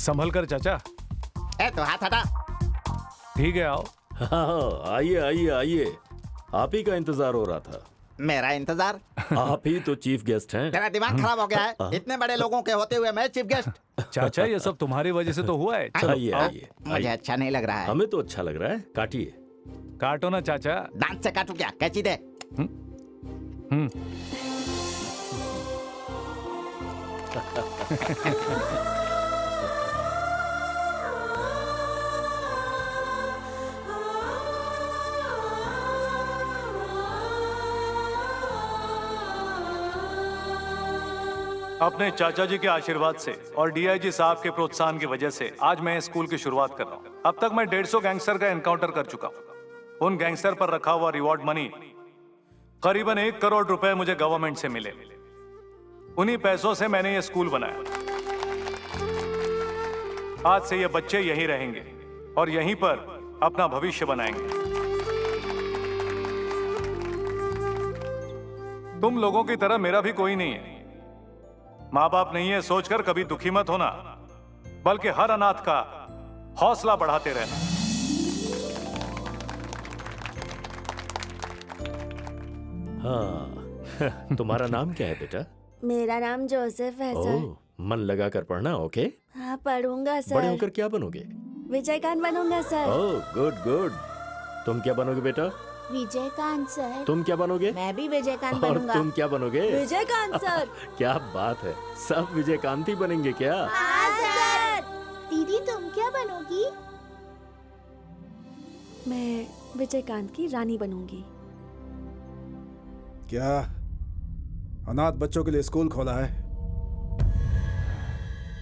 संभल कर चाचा। ए तो हाथ हटा। ठीक है आओ। हाँ आइए आइए आइए, आप ही का इंतजार हो रहा था। मेरा इंतजार? आप ही तो चीफ गेस्ट हैं। तेरा दिमाग खराब हो गया है? इतने बड़े लोगों के होते हुए मैं चीफ गेस्ट? चाचा ये सब तुम्हारी वजह से तो हुआ है। चलो आइए आओ। आइए मुझे आइए। अच्छा नहीं लग रहा है। हमें तो अच्छा लग रहा है, काटिए। काटो ना चाचा। दांत से काटू क्या? कैंची दे। हम्म। अपने चाचा जी के आशीर्वाद से और डीआईजी साहब के प्रोत्साहन की वजह से आज मैं इस स्कूल की शुरुआत कर रहा हूँ। अब तक मैं 150 गैंगस्टर का एनकाउंटर कर चुका हूँ। उन गैंगस्टर पर रखा हुआ रिवॉर्ड मनी करीबन 1 करोड़ रुपए मुझे गवर्नमेंट से मिले। उन्हीं पैसों से मैंने ये स्कूल बनाया। आज से ये बच्चे यहीं रहेंगे और यहीं पर अपना भविष्य बनाएंगे। तुम लोगों की तरह मेरा भी कोई नहीं है। माँ बाप नहीं है सोचकर कभी दुखी मत होना, बल्कि हर अनाथ का हौसला बढ़ाते रहना। हाँ तुम्हारा नाम क्या है बेटा? मेरा नाम जोसेफ है सर। ओह, मन लगा कर पढ़ना। ओके, हाँ पढ़ूंगा सर। बड़े होकर क्या बनोगे? विजयकांत बनूंगा सर। Oh good good. तुम क्या बनोगे बेटा? विजयकांत सर। तुम क्या बनोगे? मैं भी विजयकांत और बनूंगा। तुम क्या बनोगे? विजयकांत सर। क्या बात है, सब विजयकांत ही बनेंगे क्या? हाँ सर। दीदी तुम क्या बनोगी? मैं विजयकांत की रानी बनूंगी। क्या अनाथ बच्चों के लिए स्कूल खोला है?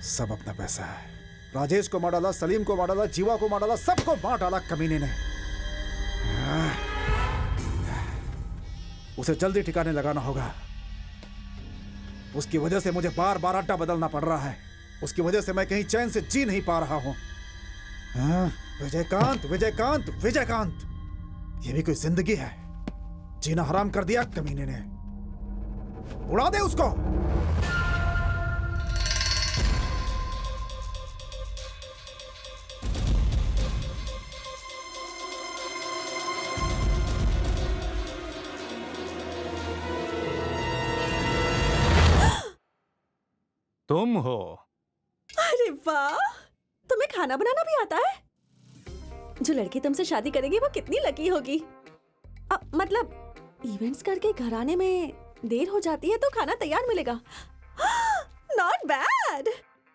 सब अपना पैसा है। राजेश को मार डाला, सलीम को मार डाला, जीवा को मार डाला, सबको मार डाला कमीने ने। उसे जल्दी ठिकाने लगाना होगा। उसकी वजह से मुझे बार बार अड्डा बदलना पड़ रहा है। उसकी वजह से मैं कहीं चैन से जी नहीं पा रहा हूं। विजयकांत विजयकांत विजयकांत, ये भी कोई जिंदगी है? जीना हराम कर दिया कमीने ने। उड़ा दे उसको। तुम हो? अरे वाह, तुम्हें खाना बनाना भी आता है? जो लड़की तुमसे शादी करेगी वो कितनी लकी होगी। मतलब इवेंट्स करके घर आने में देर हो जाती है तो खाना तैयार मिलेगा। Not bad.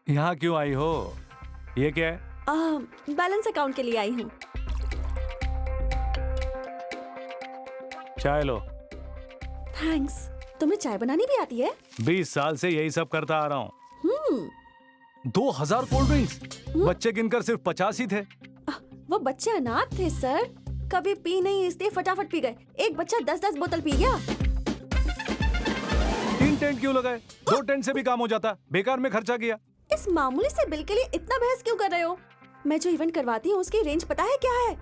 यहाँ क्यों आई हो? ये क्या है? बैलेंस अकाउंट के लिए आई हूँ। चाय लो। थैंक्स। तुम्हें चाय बनानी भी आती है? 20 साल से यही सब करता आ रहा हूँ। 2000 कोल्ड ड्रिंक्स, बच्चे गिनकर सिर्फ 50 ही थे। वो बच्चे अनाथ थे सर, कभी पी नहीं इसलिए फटाफट पी गए। एक बच्चा 10-10 बोतल पी गया। 3 टेंट क्यों लगाए? 2 टेंट से भी काम हो जाता, बेकार में खर्चा किया। इस मामूली से बिल के लिए इतना बहस क्यों कर रहे हो? मैं जो इवेंट करवाती हूँ उसकी रेंज पता है क्या है?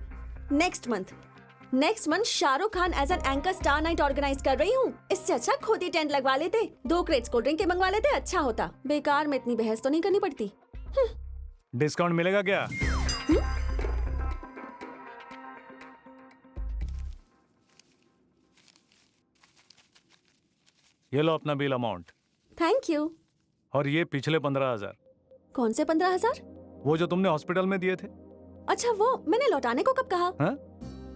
Next month Shahrukh Khan as an anchor star night organise कर रही हूँ। इससे अच्छा खुद ही टेंट लगवा लेते, 2 क्रेट्स कोल्ड ड्रिंक के मंगवा लेते, अच्छा होता। बेकार में इतनी बहस तो नहीं करनी पड़ती। डिस्काउंट मिलेगा क्या? ये लो अपना बिल अमाउंट। Thank you. और ये पिछले 15,000। कौन से 15,000? वो जो तुमने हॉस्पिटल में दिए थे। अच्छा वो मैंने लौटाने को कब कहा? हाँ?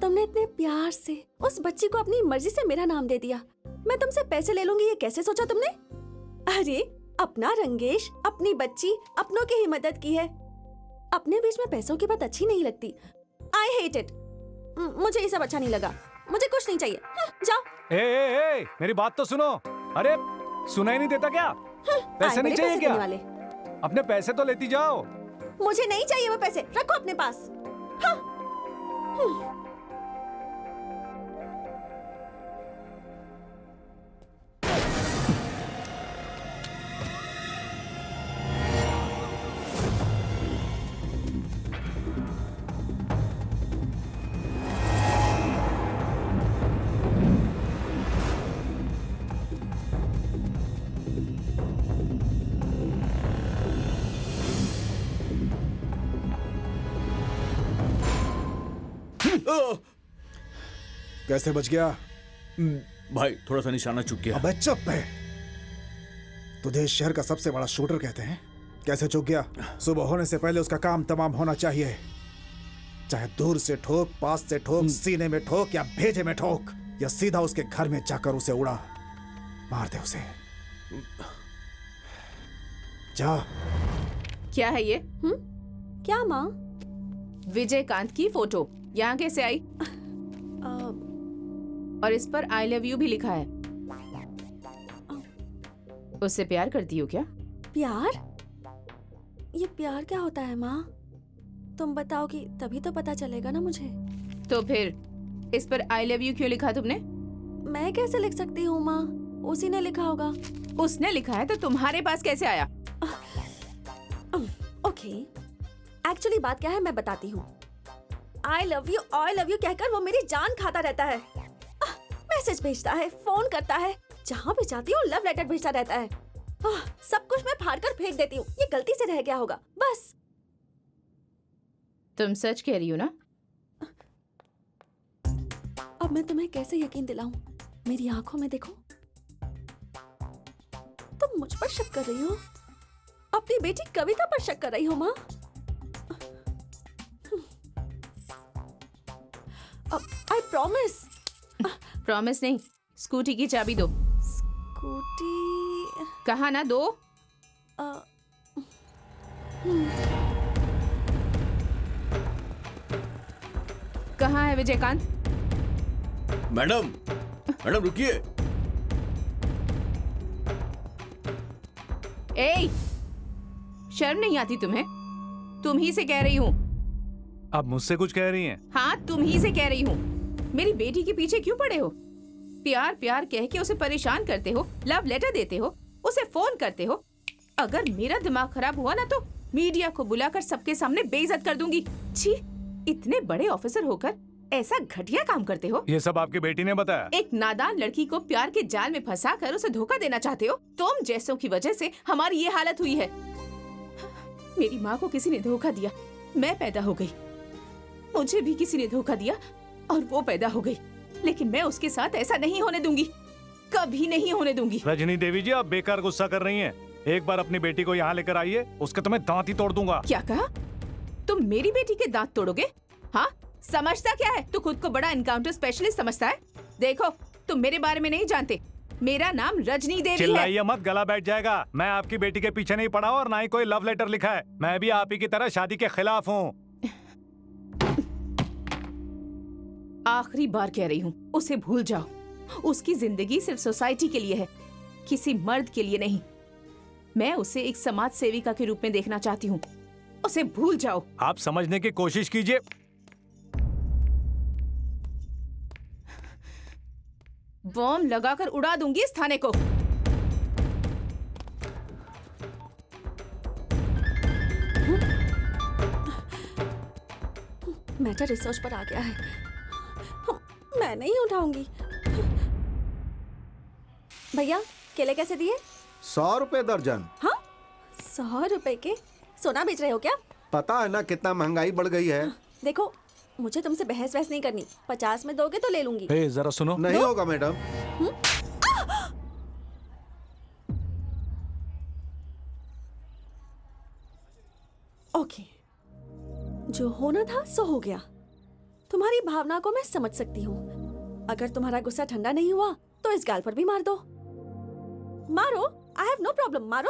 तुमने इतने प्यार से उस बच्ची को अपनी मर्जी से मेरा नाम दे दिया। मैं तुमसे पैसे ले लूंगी ये कैसे सोचा तुमने? अरे अपना रंगेश, अपनी बच्ची, अपनों की ही मदद की है। अपने बीच में पैसों की बात अच्छी नहीं लगती। I hate it. मुझे ये सब अच्छा नहीं लगा। मुझे कुछ नहीं चाहिए। जाओ। ए, मेरी बात तो सुनो। अरे सुनाई नहीं देता क्या? पैसे नहीं चाहिए क्या? वाले। अपने पैसे तो लेती जाओ। मुझे नहीं चाहिए वो पैसे, रखो अपने पास। हाँ। कैसे बच गया? भाई थोड़ा सा निशाना चूक गया। अबे चुप है। तुझे इस शहर का सबसे बड़ा शूटर कहते हैं। कैसे चूक गया? सुबह होने से पहले उसका काम तमाम होना चाहिए। चाहे दूर से ठोक, पास से ठोक, सीने में ठोक या भेजे में ठोक, या सीधा उसके घर में जाकर उसे उड़ा मार दे उसे। जा। क्या है ये? क्या माँ? विजयकांत की फोटो यहाँ कैसे आई? और इस पर आई लव यू भी लिखा है। उससे प्यार करती हो क्या? प्यार? ये प्यार क्या होता है माँ? तुम बताओगी तभी तो पता चलेगा ना मुझे। तो फिर इस पर आई लव यू क्यों लिखा तुमने? मैं कैसे लिख सकती हूँ माँ? उसी ने लिखा होगा। उसने लिखा है तो तुम्हारे पास कैसे आया? ओके, एक्चुअली बात क्या है मैं बताती हूँ। आई लव यू कहकर वो मेरी जान खाता रहता है। मैसेज भेजता है, फोन करता है, जहाँ भी जाती हूँ लव लेटर भेजता रहता है। सब कुछ मैं फाड़ कर फेंक देती हूँ। ये गलती से रह गया होगा बस। तुम सच कह रही हो ना? अब मैं तुम्हें कैसे यकीन दिलाऊं? मेरी आंखों में देखो। तुम मुझ पर शक कर रही हो? अपनी बेटी कविता पर शक कर रही हो माँ? I promise. प्रॉमिस नहीं, स्कूटी की चाबी दो। स्कूटी? कहा ना दो। कहाँ है विजयकांत? मैडम, मैडम रुकिए। ए, शर्म नहीं आती तुम्हें? तुम ही से कह रही हूँ। आप मुझसे कुछ कह रही हैं? हाँ, तुम ही से कह रही हूँ। मेरी बेटी के पीछे क्यों पड़े हो? प्यार प्यार कह के उसे परेशान करते हो, लव लेटर देते हो, उसे फोन करते हो। अगर मेरा दिमाग खराब हुआ ना तो मीडिया को बुलाकर सबके सामने बेइज्जत कर दूंगी। छी, इतने बड़े ऑफिसर होकर ऐसा घटिया काम करते हो। ये सब आपकी बेटी ने बताया? एक नादान लड़की को प्यार के जाल में फंसाकर उसे धोखा देना चाहते हो। तुम जैसों की वजह से हमारी ये हालत हुई है। मेरी माँ को किसी ने धोखा दिया, मैं पैदा हो गई। मुझे भी किसी ने धोखा दिया और वो पैदा हो गई। लेकिन मैं उसके साथ ऐसा नहीं होने दूंगी, कभी नहीं होने दूंगी। रजनी देवी जी, आप बेकार गुस्सा कर रही हैं। एक बार अपनी बेटी को यहाँ लेकर आइए, उसके तो मैं दांत ही तोड़ दूंगा। क्या कहा? तुम मेरी बेटी के दांत तोड़ोगे? हाँ, समझता क्या है? तू खुद को बड़ा एनकाउंटर स्पेशलिस्ट समझता है? देखो, तुम मेरे बारे में नहीं जानते। मेरा नाम रजनी देवी है। चिल्लाइए मत, गला बैठ जाएगा। मैं आपकी बेटी के पीछे नहीं पड़ा और ना ही कोई लव लेटर लिखा है। मैं भी आप ही की तरह शादी के खिलाफ हूँ। आखिरी बार कह रही हूँ, उसे भूल जाओ। उसकी जिंदगी सिर्फ सोसाइटी के लिए है, किसी मर्द के लिए नहीं। मैं उसे एक समाज सेविका के रूप में देखना चाहती हूँ। उसे भूल जाओ। आप समझने की कोशिश कीजिए। बॉम्ब लगाकर उड़ा दूंगी इस थाने को। मैटर रिसर्च पर आ गया है। मैं नहीं उठाऊंगी। भैया, केले कैसे दिए? 100 रुपए दर्जन। हाँ, 100 रुपए के? सोना बेच रहे हो क्या? पता है ना कितना महंगाई बढ़ गई है। देखो, मुझे तुमसे बहस वहस नहीं करनी। 50 में दोगे तो ले लूंगी। जरा सुनो। नहीं होगा मैडम। ओके, जो होना था सो हो गया। तुम्हारी भावना को मैं समझ सकती हूँ। अगर तुम्हारा गुस्सा ठंडा नहीं हुआ तो इस गाल पर भी मार दो। मारो, आई हैव नो प्रॉब्लम। मारो,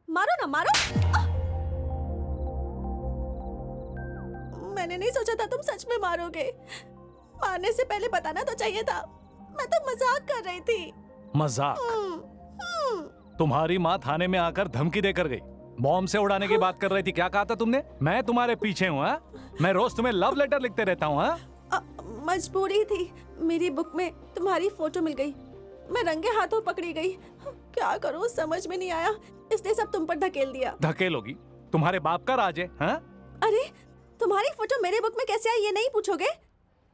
मारो ना, मारो। मैंने नहीं सोचा था तुम सच में मारोगे। मारने से पहले बताना तो चाहिए था। मैं तो मजाक कर रही थी। मजाक? तुम्हारी माँ थाने में आकर धमकी देकर गई। बॉम्ब से उड़ाने की बात कर रही थी। क्या कहा था तुमने? मैं तुम्हारे पीछे हूँ? मैं रोज तुम्हें लव लेटर लिखते रहता हूँ। मजबूरी थी। मेरी बुक में तुम्हारी फोटो मिल गई। मैं रंगे हाथों पकड़ी गई। क्या करूँ समझ में नहीं आया, इसलिए सब तुम पर धकेल दिया। धकेलोगी? तुम्हारे बाप का राज है। अरे, तुम्हारी फोटो मेरे बुक में कैसे आई ये नहीं पूछोगे?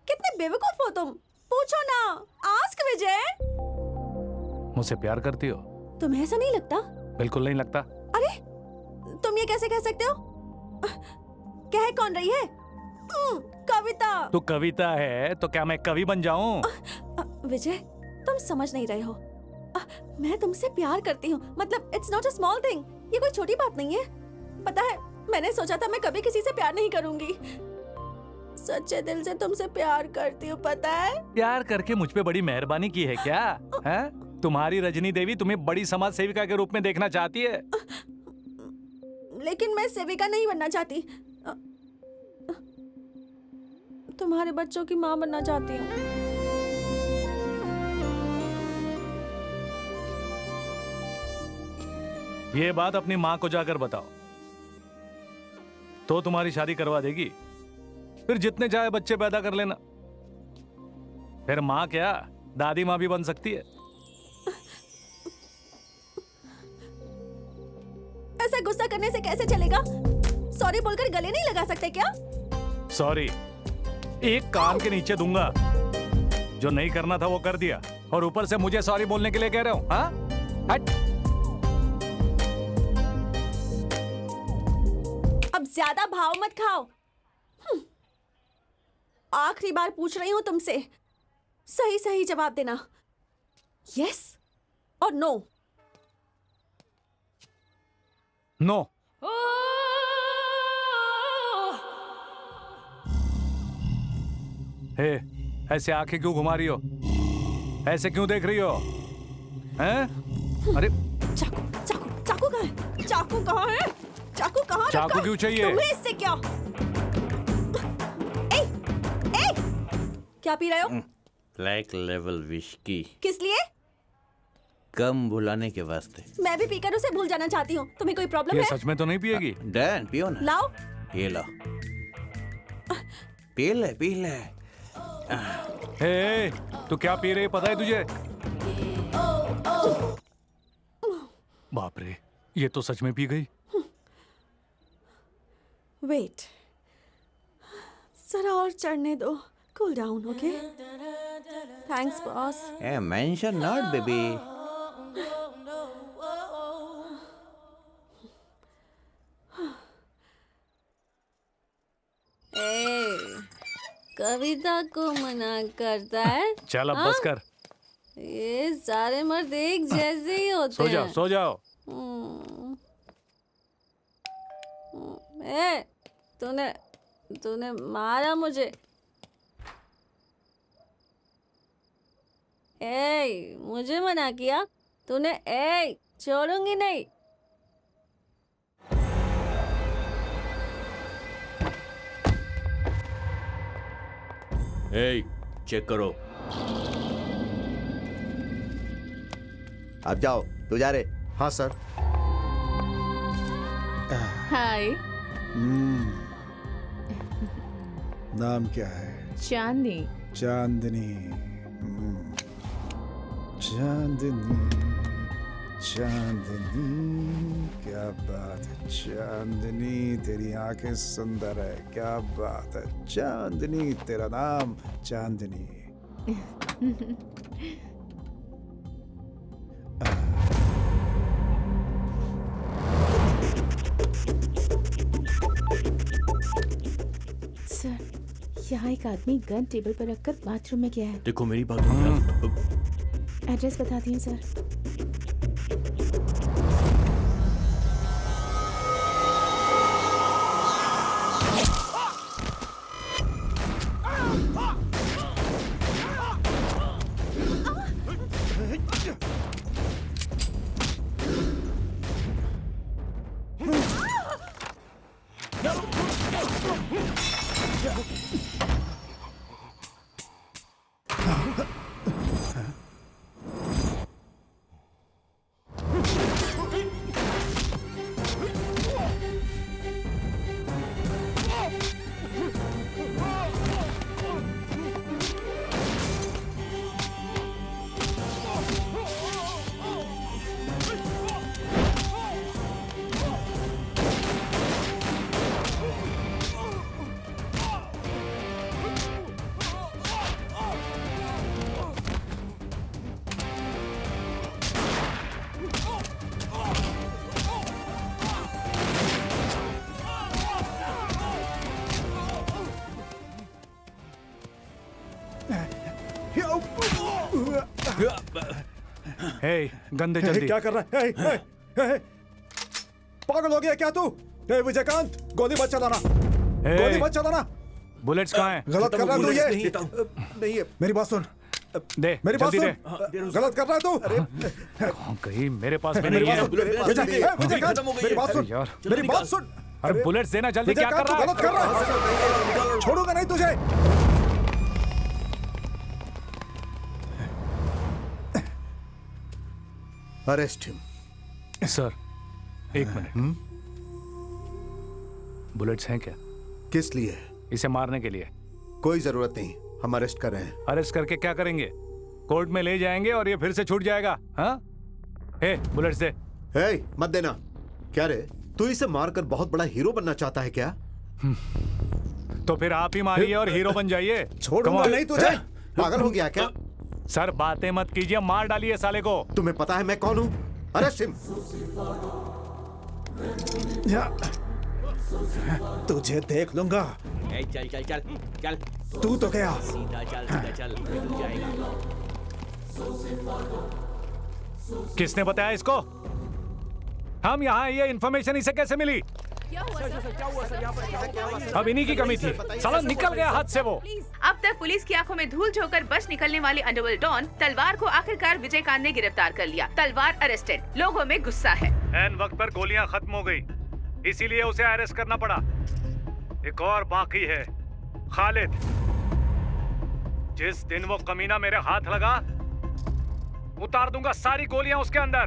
कितने बेवकूफ हो तुम। पूछो ना, आस्क विजय। मुझसे प्यार करती हो? तुम्हें ऐसा नहीं लगता? बिल्कुल नहीं लगता। अरे, तुम ये कैसे कह सकते हो? कह कौन रही है? कविता। तू कविता है तो क्या मैं कवि बन जाऊं? विजय, तुम समझ नहीं रहे हो। मैं तुमसे प्यार करती हूँ, मतलब it's not a small thing. ये कोई छोटी बात नहीं है। पता है, मैंने सोचा था मैं कभी किसी से प्यार नहीं करूंगी। सच्चे दिल से तुमसे प्यार करती हूँ, पता है। प्यार करके मुझ पे बड़ी मेहरबानी की है क्या? हैं? तुम्हारी रजनी देवी तुम्हें बड़ी समाज सेविका के रूप में देखना चाहती है। लेकिन मैं सेविका नहीं बनना चाहती। तुम्हारे बच्चों की माँ बनना चाहती हूँ। ये बात अपनी माँ को जाकर बताओ, तो तुम्हारी शादी करवा देगी। फिर जितने चाहे बच्चे पैदा कर लेना। फिर माँ क्या, दादी माँ भी बन सकती है। ऐसा गुस्सा करने से कैसे चलेगा? सॉरी बोलकर गले नहीं लगा सकते क्या? सॉरी एक कान के नीचे दूंगा। जो नहीं करना था वो कर दिया, और ऊपर से मुझे सॉरी बोलने के लिए कह रहे हो? हाँ, हट। अब ज्यादा भाव मत खाओ। आखिरी बार पूछ रही हूं तुमसे, सही सही जवाब देना, यस और नो। नो। हे, ऐसे आंखें क्यों घुमा रही हो? ऐसे क्यों देख रही हो? हैं? अरे चाकू चाकू चाकू कहाँ है? चाकू कहाँ है? चाकू कहाँ चाकू रखा? क्यों चाहिए? तुम्हें इससे क्या? ए, ए, क्या पी रहे हो? ब्लैक लेवल विस्की, किस लिए? कम भुलाने के वास्ते। मैं भी पीकर उसे भूल जाना चाहती हूँ। तुम्हें कोई प्रॉब्लम ये है? सच में तो नहीं पिएगी? डैन पियो ना। लाओ। ये लो, पी ले पी ले। हे, तू क्या पी रही है पता है तुझे? बाप रे, ये तो सच में पी गई। वेट, जरा और चढ़ने दो। Cool down, okay? Thanks boss. ए मेंशन नॉट बेबी। कविता को मना करता है। चल अब बस कर। ये सारे मर्द एक जैसे ही होते सो जाओ हैं। सो जाओ। ए, तूने तूने मारा मुझे। ए, मुझे मना किया तूने। ए, छोड़ूंगी नहीं। ए, चेक करो। आप जाओ, तू जा रे। हाँ सर। हाय, नाम क्या है? चांदनी। चांदनी। चांदनी चांदनी, क्या बात है चांदनी, तेरी आंखें सुंदर है, क्या बात है चांदनी, तेरा नाम चांदनी। सर, यहाँ एक आदमी गन टेबल पर रखकर बाथरूम में गया है। देखो मेरी बात सुनो। एड्रेस बताती हूँ सर। हे गंदे ए, जल्दी। क्या कर रहा है? ए, ए, ए, पागल हो गया क्या तू? ए विजयकांत, गोली मत चलाना, गोली मत चलाना। बुलेट्स कहाँ हैं? गलत कर रहा है तू ये। नहीं है। मेरी बात सुन, दे मेरी बात जल्दी सुन, दे। गलत कर रहा है तू। कौन कही मेरे पास भी मेरी नहीं बात है। सुन, विजयकांत, मेरी बात सुन, अरे यार। मेरी बात सुन। अरे बुलेट्स देना जल्दी, क्या कर विजयकांत, रहा तू गलत कर रहा है, छोड़ूंगा नहीं तुझे। Arrest him. है? सर एक मिनट। बुलेट्स हैं क्या? किस लिए? इसे मारने के लिए। कोई जरूरत नहीं, हम अरेस्ट कर रहे हैं। अरेस्ट करके क्या करेंगे? कोर्ट में ले जाएंगे और ये फिर से छूट जाएगा। हाँ हे बुलेट्स दे। हे, मत देना। क्या रे, तू इसे मारकर बहुत बड़ा हीरो बनना चाहता है क्या? तो फिर आप ही मारिए और हीरो बन जाइए। छोड़ूंगा Come on। नहीं तुझे। पागल हो गया क्या? सर बातें मत कीजिए, मार डालिए साले को। तुम्हें पता है मैं कौन हूँ? Arrest him. तुझे देख लूंगा। चल चल चल चल, तू तो क्या? सीधा चल, निकल जाएगा। किसने बताया इसको? हम यहाँ ये इन्फॉर्मेशन इसे कैसे मिली? अब इन्हीं की कमी थी। साला निकल गया हाथ से वो। अब तक पुलिस की आंखों में धूल झोंकर बच निकलने वाले अंडरवर्ल्ड डॉन तलवार को आखिरकार विजयकांत ने गिरफ्तार कर लिया। तलवार अरेस्टेड, लोगों में गुस्सा है। एन वक्त पर गोलियां खत्म हो गई, इसीलिए उसे अरेस्ट करना पड़ा। एक और बाकी है, खालिद। जिस दिन वो कमीना मेरे हाथ लगा, उतार दूंगा सारी गोलियां उसके अंदर।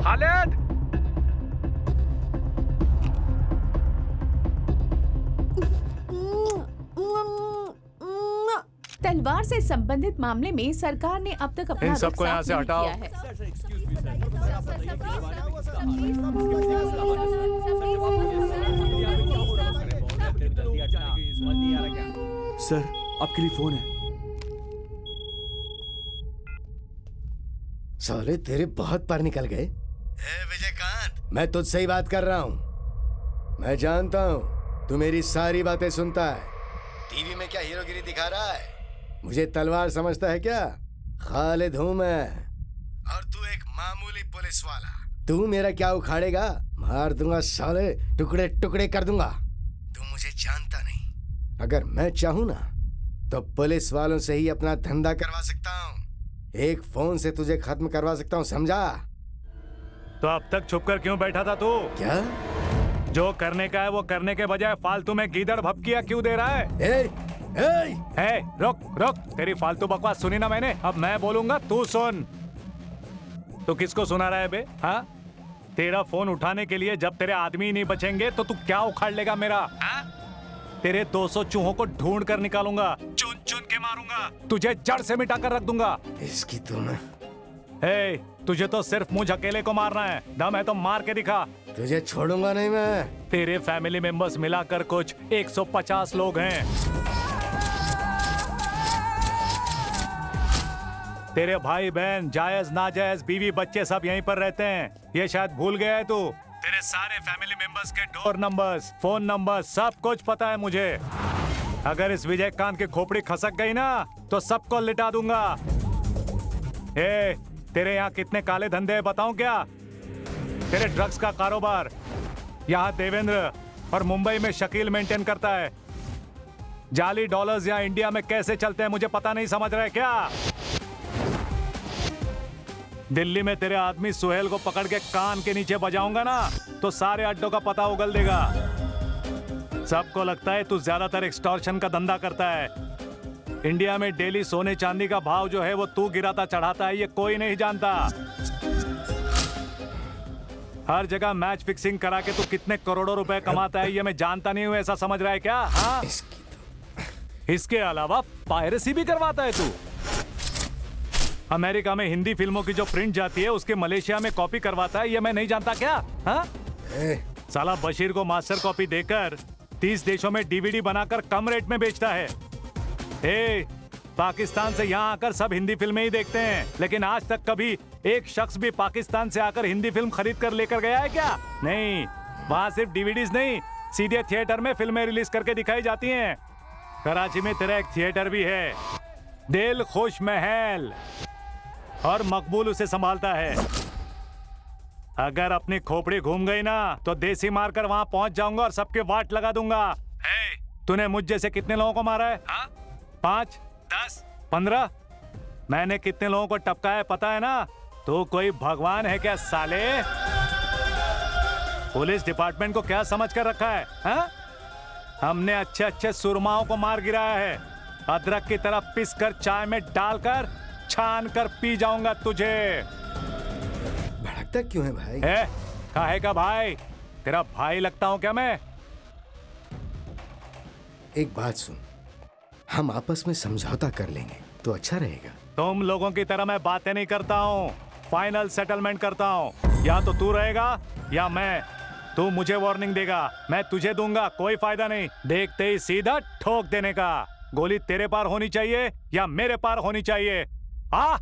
खालिद! तलवार से संबंधित मामले में सरकार ने अब तक अपना इन रुख सबको यहाँ साफ से नहीं हटाओ। किया है। सर आपके लिए फोन है। साले तेरे बहुत पर निकल गए। विजयकांत, मैं तुझसे ही बात कर रहा हूँ। मैं जानता हूँ तू मेरी सारी बातें सुनता है। टीवी में क्या हीरोगिरी दिखा रहा है? मुझे तलवार समझता है क्या? खालिद हूँ मैं, और तू एक मामूली पुलिस वाला। तू मेरा क्या उखाड़ेगा? मार दूंगा साले, टुकड़े टुकड़े कर दूंगा। तू मुझे जानता नहीं। अगर मैं चाहूँ ना तो पुलिस वालों से ही अपना धंधा करवा सकता हूँ। एक फोन से तुझे खत्म करवा सकता हूँ, समझा? तो अब तक छुप कर क्यों बैठा था तू? क्या? जो करने का है वो करने के बजाय फालतू में गीदड़ भपकिया क्यों दे रहा है? ए, रुक रुक, तेरी फालतू बकवास सुनी ना मैंने, अब मैं बोलूंगा तू सुन। तू किसको सुना रहा है बे? हाँ, तेरा फोन उठाने के लिए जब तेरे आदमी नहीं बचेंगे तो तू क्या उखाड़ लेगा मेरा? हाँ? तेरे 200 चूहों को ढूंढ कर निकालूंगा, चुन चुन के मारूंगा, तुझे जड़ से मिटा कर रख दूंगा। इसकी तुम्हें तुझे तो सिर्फ मुझ अकेले को मारना है, दम है तो मार के दिखा। तुझे छोड़ूंगा नहीं मैं। तेरे फैमिली मेंबर्स मिलाकर कुछ 150 लोग हैं। तेरे भाई बहन, जायज नाजायज, बीवी बच्चे सब यहीं पर रहते हैं। ये शायद भूल गया है तू। तेरे सारे फैमिली मेंबर्स के डोर नंबर्स, फोन नंबर, सब कुछ पता है मुझे। अगर इस विजयकांत की खोपड़ी खसक गई ना तो सबको लिटा दूंगा। तेरे यहाँ कितने काले धंधे हैं बताऊं क्या? तेरे ड्रग्स का कारोबार यहाँ देवेंद्र और मुंबई में शकील मेंटेन करता है। जाली डॉलर्स यहाँ इंडिया में कैसे चलते हैं मुझे पता नहीं, समझ रहे क्या? दिल्ली में तेरे आदमी सुहेल को पकड़ के कान के नीचे बजाऊंगा ना तो सारे अड्डों का पता उगल देगा। सबको लगता है तू ज्यादातर एक्सटॉर्शन का धंधा करता है। इंडिया में डेली सोने चांदी का भाव जो है वो तू गिराता चढ़ाता है, ये कोई नहीं जानता। हर जगह मैच फिक्सिंग करा के तू कितने करोड़ों रुपए कमाता है ये मैं जानता नहीं हूं, ऐसा समझ रहा है क्या? हाँ? इसके अलावा पायरेसी भी करवाता है तू। अमेरिका में हिंदी फिल्मों की जो प्रिंट जाती है उसके मलेशिया में कॉपी करवाता है, ये मैं नहीं जानता क्या? हाँ? साला बशीर को मास्टर कॉपी देकर 30 देशों में डीवीडी बनाकर कम रेट में बेचता है। पाकिस्तान से यहाँ आकर सब हिंदी फिल्में ही देखते हैं, लेकिन आज तक कभी एक शख्स भी पाकिस्तान से आकर हिंदी फिल्म खरीद कर लेकर गया है क्या? नहीं, वहाँ सिर्फ डीवीडीज नहीं, सीधे थिएटर में फिल्में रिलीज करके दिखाई जाती हैं। कराची में तेरा एक थिएटर भी है, दिल खुश महल। और मकबूल उसे संभालता है। अगर अपनी खोपड़ी घूम गई ना तो देसी मारकर वहां पहुंच जाऊंगा और सबके वाट लगा दूंगा। तूने मुझ जैसे कितने लोगों को मारा है? 5, 10, 15? मैंने कितने लोगों को टपका है पता है ना? तू कोई भगवान है क्या साले? पुलिस डिपार्टमेंट को क्या समझ कर रखा है हा? हमने अच्छे अच्छे सुरमाओं को मार गिराया है। अदरक की तरह पिस कर चाय में डालकर छान कर पी जाऊंगा तुझे। भड़कता क्यों है भाई? काहे का भाई? तेरा भाई लगता हूं क्या मैं? एक बात सुन, हम आपस में समझौता कर लेंगे तो अच्छा रहेगा। तुम लोगों की तरह मैं बातें नहीं करता हूँ, फाइनल सेटलमेंट करता हूँ। या तो तू रहेगा या मैं। तू मुझे वार्निंग देगा, मैं तुझे दूंगा, कोई फायदा नहीं। देखते ही सीधा ठोक देने का। गोली तेरे पार होनी चाहिए या मेरे पार होनी चाहिए। हाँ